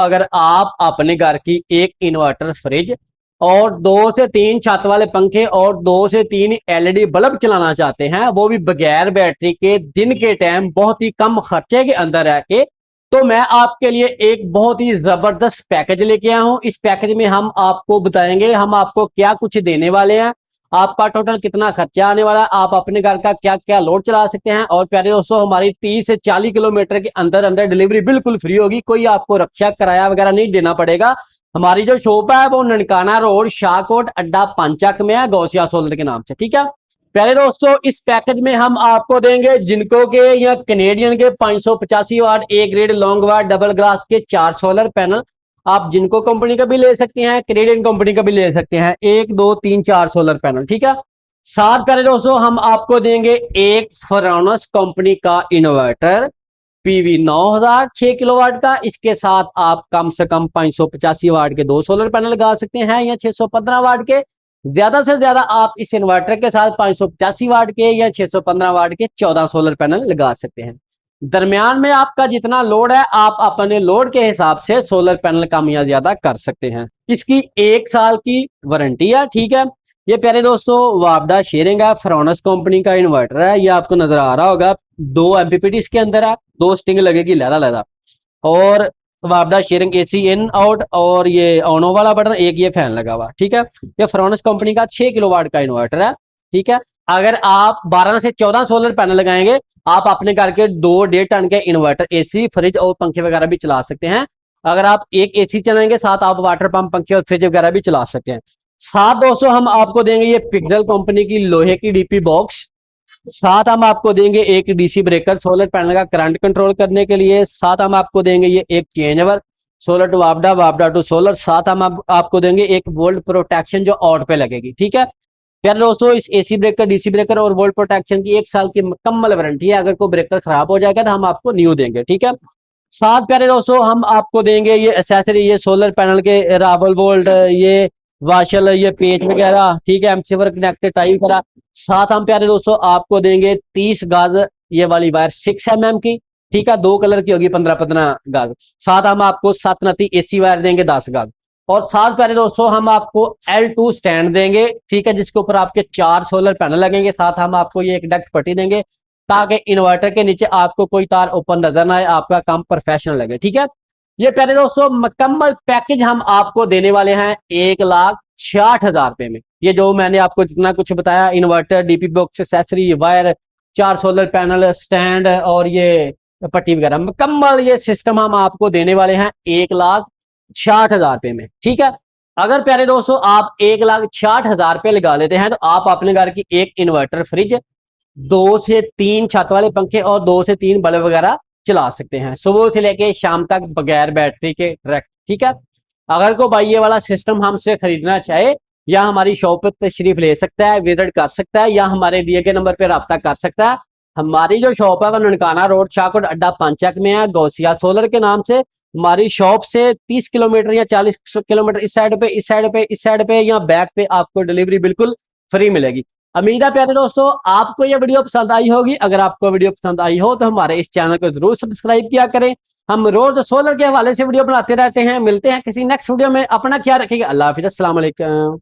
अगर आप अपने घर की एक इन्वर्टर फ्रिज और 2 से 3 छत वाले पंखे और 2 से 3 एलईडी बल्ब चलाना चाहते हैं, वो भी बगैर बैटरी के, दिन के टाइम बहुत ही कम खर्चे के अंदर रह के, तो मैं आपके लिए एक बहुत ही जबरदस्त पैकेज लेके आया हूं। इस पैकेज में हम आपको बताएंगे हम आपको क्या कुछ देने वाले हैं, आपका टोटल कितना खर्चा आने वाला है, आप अपने घर का क्या क्या लोड चला सकते हैं। और प्यारे दोस्तों, हमारी 30 से 40 किलोमीटर के अंदर अंदर डिलीवरी बिल्कुल फ्री होगी, कोई आपको रक्षा किराया वगैरह नहीं देना पड़ेगा। हमारी जो शॉप है वो ननकाना रोड शाहकोट अड्डा पांचक में है, गौसिया सोलर के नाम से। ठीक है प्यारे दोस्तों, इस पैकेज में हम आपको देंगे जिनको के या कनेडियन के 585 watt A grade long watt double glass के 4 सोलर पैनल। आप जिनको कंपनी का भी ले सकते हैं, कनेडियन कंपनी का भी ले सकते हैं, 1 2 3 4 सोलर पैनल। ठीक है, साथ प्यारे दोस्तों हम आपको देंगे एक फ्रानस कंपनी का इन्वर्टर पीवी 9000 6 किलोवाट का। इसके साथ आप कम से कम 585 वाट के 2 सोलर पैनल लगा सकते हैं या 615 वाट के। ज्यादा से ज्यादा आप इस इन्वर्टर के साथ 585 वाट के या 615 वाट के 14 सोलर पैनल लगा सकते हैं। दरमियान में आपका जितना लोड है, आप अपने लोड के हिसाब से सोलर पैनल कम या ज्यादा कर सकते हैं। इसकी 1 साल की वारंटी है। ठीक है, ये प्यारे दोस्तों वापडा शेयरिंग है, फ्रानस कंपनी का इन्वर्टर है, ये आपको नजर आ रहा होगा। 2 एमपीपीटी इसके अंदर है, 2 स्टिंग लगेगी लहदा लहदा, और वापडा शेयरिंग एसी इन आउट, और ये ऑन ऑफ वाला बटन, एक ये फैन लगा हुआ। ठीक है, ये फ्रानस कंपनी का 6 किलोवाट का इन्वर्टर है। ठीक है, अगर आप 12 से 14 सोलर पैनल लगाएंगे, आप अपने घर के 2 1.5 टन के इन्वर्टर, एसी, फ्रिज और पंखे वगैरह भी चला सकते हैं। अगर आप एक एसी चलाएंगे, साथ आप वाटर पंप, पंखे और फ्रिज वगैरह भी चला सकते हैं। साथ दोस्तों हम आपको देंगे ये पिक्सल कंपनी की लोहे की डीपी बॉक्स। साथ हम आपको देंगे एक डीसी ब्रेकर सोलर पैनल का करंट कंट्रोल करने के लिए। साथ हम आपको देंगे ये एक change over solar to वापडा, वापडा to solar. साथ हम आपको देंगे एक वोल्ट प्रोटेक्शन जो आउट पे लगेगी। ठीक है प्यारे दोस्तों, इस एसी ब्रेकर, डीसी ब्रेकर और वोल्ट प्रोटेक्शन की 1 साल की मुकम्मल वारंटी है। अगर कोई ब्रेकर खराब हो जाएगा तो हम आपको न्यू देंगे। ठीक है, साथ प्यारे दोस्तों हम आपको देंगे ये एसेसरी, ये सोलर पैनल के रावल वोल्ट, ये वाशल, ये पेच वगैरह। ठीक है, एमसीवर कनेक्टेड टाई वगैरह। साथ हम प्यारे दोस्तों आपको देंगे 30 गाज ये वाली वायर 6 mm की। ठीक है, 2 कलर की होगी, 15-15 गाज। साथ हम आपको 7 नती एसी वायर देंगे 10 गाज। और साथ प्यारे दोस्तों हम आपको L2 स्टैंड देंगे। ठीक है, जिसके ऊपर आपके 4 सोलर पैनल लगेंगे। साथ हम आपको ये एक डक्ट पट्टी देंगे ताकि इन्वर्टर के नीचे आपको कोई तार ऊपर नजर ना आए, आपका काम प्रोफेशनल लगे। ठीक है, ये प्यारे दोस्तों मुकम्मल पैकेज हम आपको देने वाले हैं 1,60,000 रुपए में। ये जो मैंने आपको जितना कुछ बताया, inverter, DP box, accessory, wire, 4 solar panel, stand और ये पट्टी वगैरह, मुकम्मल ये सिस्टम हम आपको देने वाले हैं 1,60,000 रुपए में। ठीक है, अगर प्यारे दोस्तों आप 1,60,000 रुपए लगा लेते हैं तो आप अपने घर की एक इन्वर्टर फ्रिज, 2 से 3 छत वाले पंखे और 2 से 3 बल्ब वगैरह चला सकते हैं, सुबह से लेके शाम तक बगैर बैटरी के रख। ठीक है, अगर कोई भाई ये वाला सिस्टम हमसे खरीदना चाहे, या हमारी शॉप पर तशरीफ ले सकता है, विजिट कर सकता है, या हमारे दिए गए नंबर पर रब्ता कर सकता है। हमारी जो शॉप है वो ननकाना रोड शाहकोट अड्डा पांचक में है, गौसिया सोलर के नाम से। हमारी शॉप से 30 किलोमीटर या 40 किलोमीटर इस साइड पे, इस साइड पे, इस साइड पे या बैक पे आपको डिलीवरी बिल्कुल फ्री मिलेगी। उम्मीद है प्यारे दोस्तों आपको यह वीडियो पसंद आई होगी। अगर आपको वीडियो पसंद आई हो तो हमारे इस चैनल को जरूर सब्सक्राइब किया करें। हम रोज सोलर के हवाले से वीडियो बनाते रहते हैं। मिलते हैं किसी नेक्स्ट वीडियो में, अपना ख्याल रखिएगा। अल्लाह हाफिज़, अस्सलाम वालेकुम।